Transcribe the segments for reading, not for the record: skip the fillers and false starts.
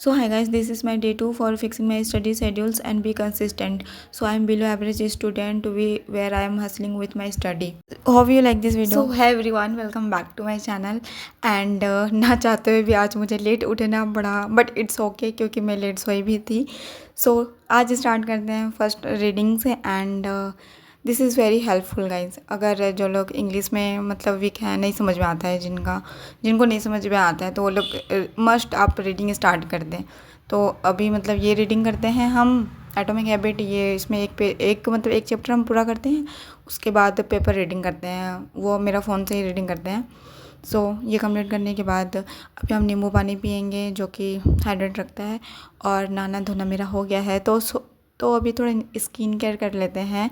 So hi guys, this is my day 2 for fixing my study schedules and be consistent. So I am below average student where I am hustling with my study. Hope you like this video. So hey everyone, welcome back to my channel. And ना चाहते हुए भी आज मुझे late उठना पड़ा, but it's okay क्योंकि मैं लेट सोई भी थी. सो आज स्टार्ट करते हैं फर्स्ट रीडिंग से. And this is very helpful guys. अगर जो लोग इंग्लिश में मतलब वीक हैं, नहीं समझ में आता है, जिनको नहीं समझ में आता है, तो वो लोग मस्ट आप रीडिंग स्टार्ट कर दें. तो अभी मतलब ये रीडिंग करते हैं हम एटॉमिक हैबिट. ये इसमें एक चैप्टर हम पूरा करते हैं, उसके बाद पेपर रीडिंग करते हैं. वो मेरा फ़ोन से ही रीडिंग करते हैं. सो ये कंप्लीट करने के बाद अभी हम नींबू पानी पियेंगे जो कि हाइड्रेट रखता है. और नहाना धोना मेरा हो गया है, तो अभी थोड़ा स्किन केयर कर लेते हैं.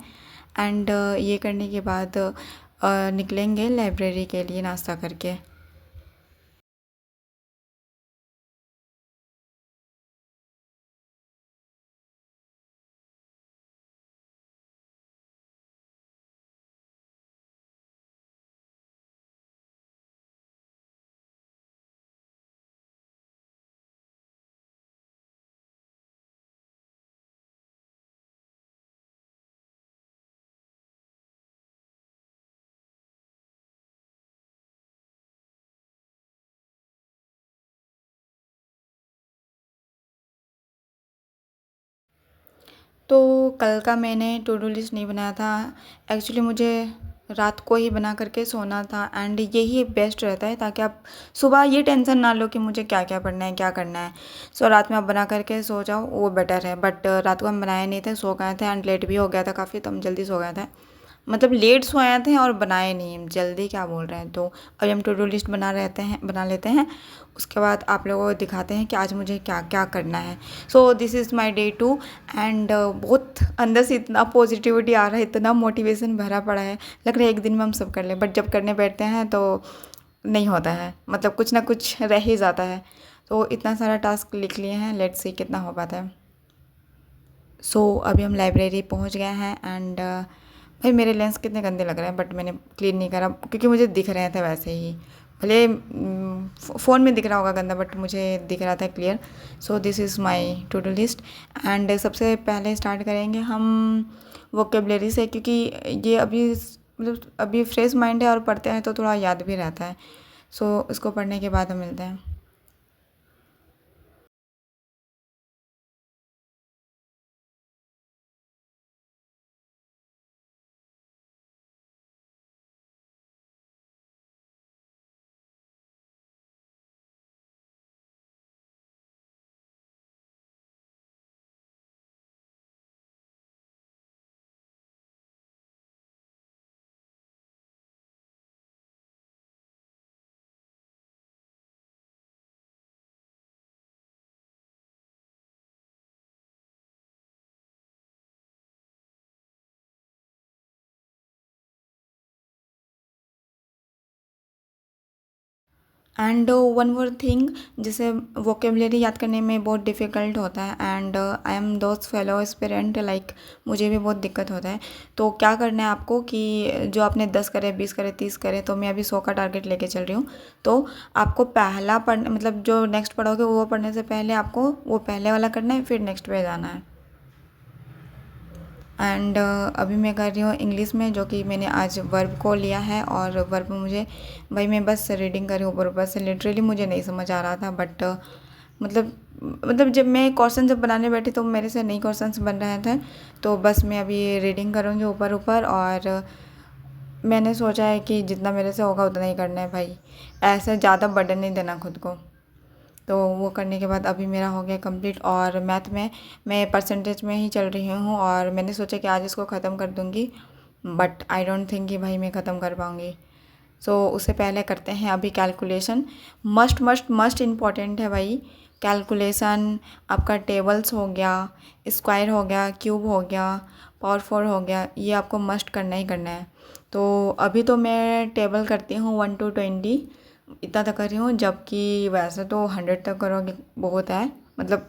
एंड ये करने के बाद निकलेंगे लाइब्रेरी के लिए नाश्ता करके. तो कल का मैंने टू डू लिस्ट नहीं बनाया था. एक्चुअली मुझे रात को ही बना करके सोना था. एंड यही बेस्ट रहता है ताकि आप सुबह ये टेंशन ना लो कि मुझे क्या क्या पढ़ना है, क्या करना है. सो रात में आप बना करके सो जाओ, वो बेटर है. बट रात को हम बनाए नहीं थे, सो गए थे. एंड लेट भी हो गया था काफ़ी, तो हम जल्दी सो गए थे. मतलब लेट सोए थे और बनाए नहीं, जल्दी क्या बोल रहे हैं. तो अभी हम टू डू लिस्ट बना लेते हैं. उसके बाद आप लोगों को दिखाते हैं कि आज मुझे क्या क्या करना है. सो this is my day 2. And बहुत अंदर से इतना पॉजिटिविटी आ रहा है, इतना मोटिवेशन भरा पड़ा है. लग रहा है एक दिन में हम सब कर लें, बट जब करने बैठते हैं तो नहीं होता है. मतलब कुछ ना कुछ रह ही जाता है. तो इतना सारा टास्क लिख लिए हैं, लेट्स सी कितना हो पाता है. सो अभी हम लाइब्रेरी पहुंच गए हैं. एंड भाई मेरे लेंस कितने गंदे लग रहे हैं, बट मैंने क्लीन नहीं करा क्योंकि मुझे दिख रहे थे वैसे ही. भले फ़ोन में दिख रहा होगा गंदा, बट मुझे दिख रहा था clear. So this is my to do list. And सबसे पहले स्टार्ट करेंगे हम वोकेबलरी से, क्योंकि ये अभी मतलब अभी फ्रेश माइंड है और पढ़ते हैं तो थोड़ा याद भी रहता है. सो इसको पढ़ने के बाद हम मिलते हैं. एंड वन मोर थिंग, जैसे वोकेबलरी याद करने में बहुत डिफ़िकल्ट होता है. एंड आई एम दोस्त फेलो एस्पिरेंट, लाइक मुझे भी बहुत दिक्कत होता है. तो क्या करना है आपको कि जो आपने 10 करे, 20 करे, 30 करे, तो मैं अभी 100 का टारगेट लेके चल रही हूँ. तो आपको पहला पढ़ मतलब जो नेक्स्ट पढ़ोगे वो पढ़ने से पहले आपको वो पहले वाला करना है, फिर नेक्स्ट पे जाना है. एंड अभी मैं कर रही हूँ इंग्लिश में, जो कि मैंने आज वर्ब को लिया है. और वर्ब मुझे भाई मैं बस रीडिंग कर रही हूँ ऊपर ऊपर से, लिटरली मुझे नहीं समझ आ रहा था. बट मतलब जब मैं क्वेश्चन जब बनाने बैठी तो मेरे से नहीं क्वेश्चंस बन रहे थे. तो बस मैं अभी रीडिंग करूँगी ऊपर ऊपर. और मैंने सोचा है कि जितना मेरे से होगा उतना ही करना है भाई, ऐसे ज़्यादा बर्डन नहीं देना खुद को. तो वो करने के बाद अभी मेरा हो गया कंप्लीट. और मैथ में मैं परसेंटेज में ही चल रही हूँ, और मैंने सोचा कि आज इसको ख़त्म कर दूँगी. बट आई डोंट थिंक कि भाई मैं ख़त्म कर पाऊँगी. सो उससे पहले करते हैं अभी calculation. Must must must important है भाई कैलकुलेशन. आपका टेबल्स हो गया, स्क्वायर हो गया, क्यूब हो गया, पावर 4 हो गया, ये आपको मस्ट करना ही करना है. तो अभी तो मैं टेबल करती हूँ 1 to 20, इतना तक कर रही हूँ. जबकि वैसे तो 100 तक करोगे बहुत है. मतलब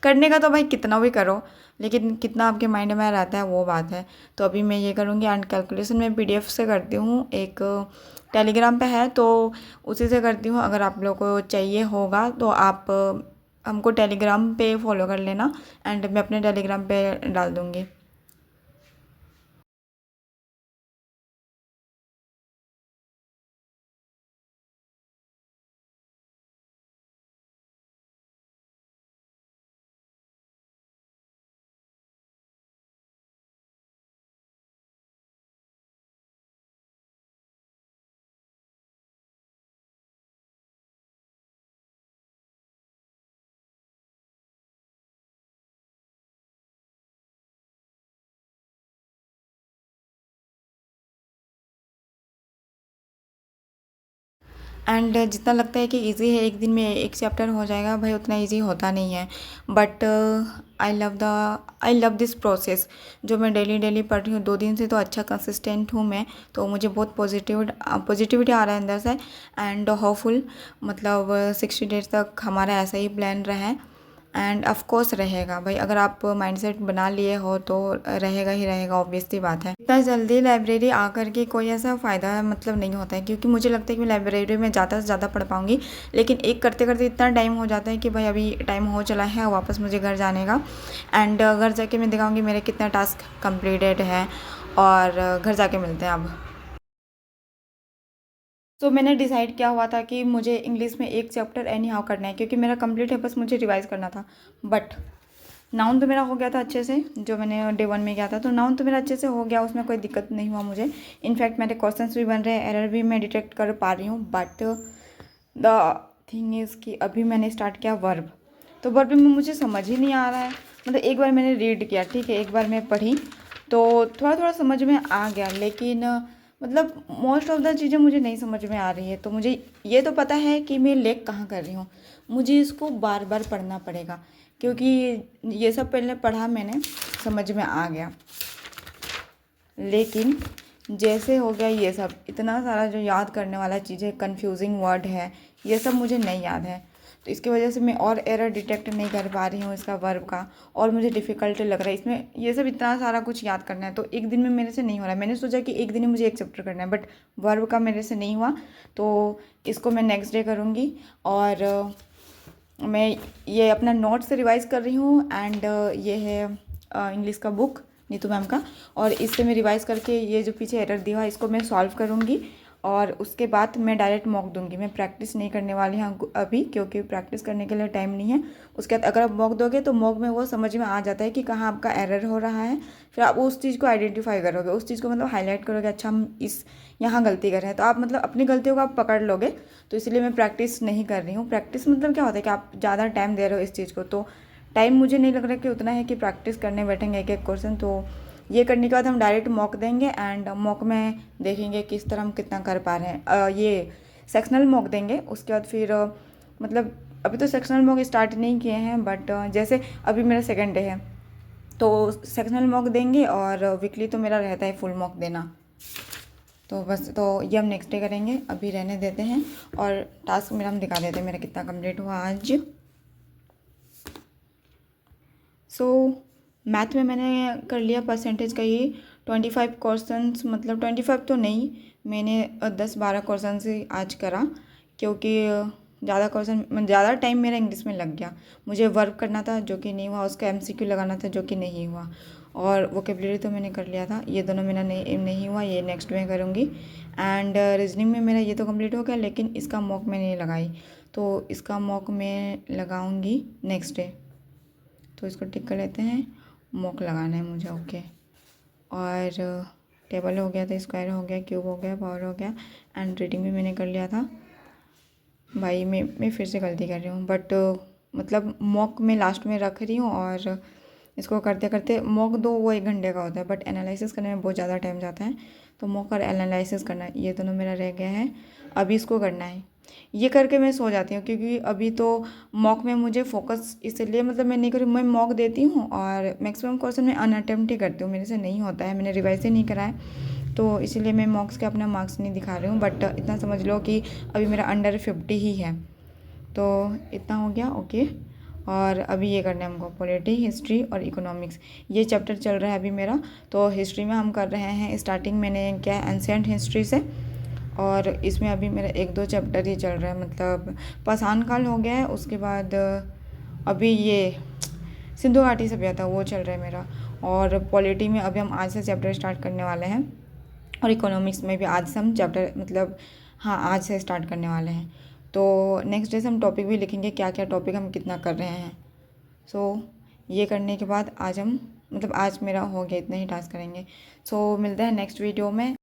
करने का तो भाई कितना भी करो, लेकिन कितना आपके माइंड में रहता है वो बात है. तो अभी मैं ये करूँगी. एंड कैलकुलेशन में PDF से करती हूँ, एक टेलीग्राम पे है तो उसी से करती हूँ. अगर आप लोगों को चाहिए होगा तो आप हमको टेलीग्राम पे फॉलो कर लेना एंड मैं अपने टेलीग्राम पे डाल दूँगी। एंड जितना लगता है कि इजी है, एक दिन में एक चैप्टर हो जाएगा, भाई उतना इजी होता नहीं है। But I love this process. जो मैं डेली डेली पढ़ रही हूँ 2 दिन से, तो अच्छा कंसिस्टेंट हूँ मैं, तो मुझे बहुत पॉजिटिविटी आ रहा है अंदर से। एंड होपफुल मतलब 60 डेज तक हमारा ऐसा ही प्लान रहा है। एंड ऑफ कोर्स रहेगा भाई, अगर आप माइंडसेट बना लिए हो तो रहेगा ही रहेगा, ऑब्वियसली बात है। इतना जल्दी लाइब्रेरी आकर के कोई ऐसा फ़ायदा मतलब नहीं होता है, क्योंकि मुझे लगता है कि मैं लाइब्रेरी में ज़्यादा से ज़्यादा पढ़ पाऊँगी, लेकिन एक करते करते इतना टाइम हो जाता है कि भाई अभी टाइम हो चला है वापस मुझे घर जाने का। एंड घर जाके मैं दिखाऊँगी मेरे कितना टास्क कंप्लीटेड है, और घर जाके मिलते हैं अब। तो मैंने डिसाइड किया हुआ था कि मुझे इंग्लिश में एक चैप्टर एनी हाउ करना है, क्योंकि मेरा कंप्लीट है, बस मुझे रिवाइज करना था। बट नाउन तो मेरा हो गया था अच्छे से, जो मैंने डे 1 में किया था, तो नाउन तो मेरा अच्छे से हो गया, उसमें कोई दिक्कत नहीं हुआ मुझे। इनफैक्ट मेरे क्वेश्चंस भी बन रहे हैं, एरर भी मैं डिटेक्ट कर पा रही हूँ। बट द थिंग इज़ कि अभी मैंने स्टार्ट किया वर्ब, तो वर्ब में मुझे समझ ही नहीं आ रहा है। मतलब एक बार मैंने रीड किया, ठीक है, एक बार मैं पढ़ी तो थोड़ा थोड़ा समझ में आ गया, लेकिन मतलब मोस्ट ऑफ द चीज़ें मुझे नहीं समझ में आ रही है। तो मुझे ये तो पता है कि मैं लेक कहाँ कर रही हूँ, मुझे इसको बार बार पढ़ना पड़ेगा, क्योंकि ये सब पहले पढ़ा मैंने, समझ में आ गया, लेकिन जैसे हो गया ये सब, इतना सारा जो याद करने वाला चीज़ है, कन्फ्यूजिंग वर्ड है, ये सब मुझे नहीं याद है। तो इसकी वजह से मैं और एरर डिटेक्ट नहीं कर पा रही हूँ इसका वर्ब का, और मुझे डिफ़िकल्ट लग रहा है इसमें। ये सब इतना सारा कुछ याद करना है, तो एक दिन में मेरे से नहीं हो रहा है। मैंने सोचा कि एक दिन में मुझे एक चैप्टर करना है, बट वर्ब का मेरे से नहीं हुआ, तो इसको मैं नेक्स्ट डे करूँगी। और मैं ये अपना नोट से रिवाइज़ कर रही हूँ। एंड ये है इंग्लिश का बुक नीतू मैम का, और इससे मैं रिवाइज़ करके ये जो पीछे एरर दिया है इसको मैं सॉल्व करूँगी, और उसके बाद मैं डायरेक्ट मॉक दूंगी। मैं प्रैक्टिस नहीं करने वाली हूँ अभी, क्योंकि प्रैक्टिस करने के लिए टाइम नहीं है। उसके बाद अगर आप मॉक दोगे तो मॉक में वो समझ में आ जाता है कि कहाँ आपका एरर हो रहा है, फिर आप उस चीज़ को आइडेंटिफाई करोगे, उस चीज़ को मतलब हाईलाइट करोगे, अच्छा हम इस यहाँ गलती कर रहे हैं, तो आप मतलब अपनी गलतियों को आप पकड़ लोगे। तो इसलिए मैं प्रैक्टिस नहीं कर रही हूँ। प्रैक्टिस मतलब क्या होता है कि आप ज़्यादा टाइम दे रहे हो इस चीज़ को, तो टाइम मुझे नहीं लग रहा कि उतना है कि प्रैक्टिस करने बैठेंगे एक एक क्वेश्चन। तो ये करने के बाद हम डायरेक्ट मॉक देंगे, एंड मॉक में देखेंगे किस तरह हम कितना कर पा रहे हैं। ये सेक्शनल मॉक देंगे, उसके बाद फिर मतलब अभी तो सेक्शनल मॉक स्टार्ट नहीं किए हैं, बट जैसे अभी मेरा सेकंड डे है, तो सेक्शनल मॉक देंगे, और वीकली तो मेरा रहता है फुल मॉक देना। तो बस, तो ये हम नेक्स्ट डे करेंगे, अभी रहने देते हैं, और टास्क मेरा हम दिखा देते हैं मेरा कितना कंप्लीट हुआ आज। सो मैथ में मैंने कर लिया परसेंटेज का ही 25 क्वेश्चंस, मतलब 25 तो नहीं, मैंने 10-12 क्वेश्चन ही आज करा, क्योंकि ज़्यादा टाइम मेरा इंग्लिश में लग गया। मुझे वर्क करना था जो कि नहीं हुआ, उसका एमसीक्यू लगाना था जो कि नहीं हुआ, और वोकेबलरी तो मैंने कर लिया था। ये दोनों मेरा नहीं हुआ, ये नेक्स्ट में करूँगी। एंड रीजनिंग में मेरा ये तो कंप्लीट हो गया, लेकिन इसका मॉक मैं नहीं लगाई, तो इसका मॉक मैं लगाऊंगी नेक्स्ट डे। तो इसको टिक कर लेते हैं, मॉक लगाना है मुझे, ओके। और टेबल हो गया था, स्क्वायर हो गया, क्यूब हो गया, पावर हो गया, एंड रीडिंग भी मैंने कर लिया था। भाई मैं फिर से गलती कर रही हूँ, बट मतलब मॉक में लास्ट में रख रही हूँ, और इसको करते करते मॉक दो वो 1 घंटे का होता है, बट एनालिसिस करने में बहुत ज़्यादा टाइम जाता है, तो मॉक और एनालिसिस करना है, ये दोनों मेरा रह गया है, अभी इसको करना है। ये करके मैं सो जाती हूँ, क्योंकि अभी तो मॉक में मुझे फोकस इसलिए मतलब मैं नहीं करूँ, मैं मॉक देती हूँ और मैक्सिमम क्वेश्चन मैं अनअटेम्प्ट ही करती हूँ, मेरे से नहीं होता है, मैंने रिवाइज ही नहीं करा है, तो इसीलिए मैं मॉक्स के अपना मार्क्स नहीं दिखा रही हूँ। बट इतना समझ लो कि अभी मेरा अंडर 50 ही है, तो इतना हो गया, ओके। और अभी ये करना है हमको पॉलिटी, हिस्ट्री और इकोनॉमिक्स, ये चैप्टर चल रहा है अभी मेरा। तो हिस्ट्री में हम कर रहे हैं स्टार्टिंग, मैंने क्या है एंशिएंट हिस्ट्री से, और इसमें अभी मेरा 1-2 चैप्टर ही चल रहा है, मतलब पाषाण काल हो गया है, उसके बाद अभी ये सिंधु घाटी सभ्यता वो चल रहा है मेरा। और पॉलिटी में अभी हम आज से चैप्टर स्टार्ट करने वाले हैं, और इकोनॉमिक्स में भी आज से हम चैप्टर मतलब हाँ आज से स्टार्ट करने वाले हैं। तो नेक्स्ट डे से हम टॉपिक भी लिखेंगे, क्या क्या टॉपिक हम कितना कर रहे हैं। सो ये करने के बाद आज हम मतलब आज मेरा हो गया, इतना ही टास्क करेंगे। सो मिलते हैं नेक्स्ट वीडियो में।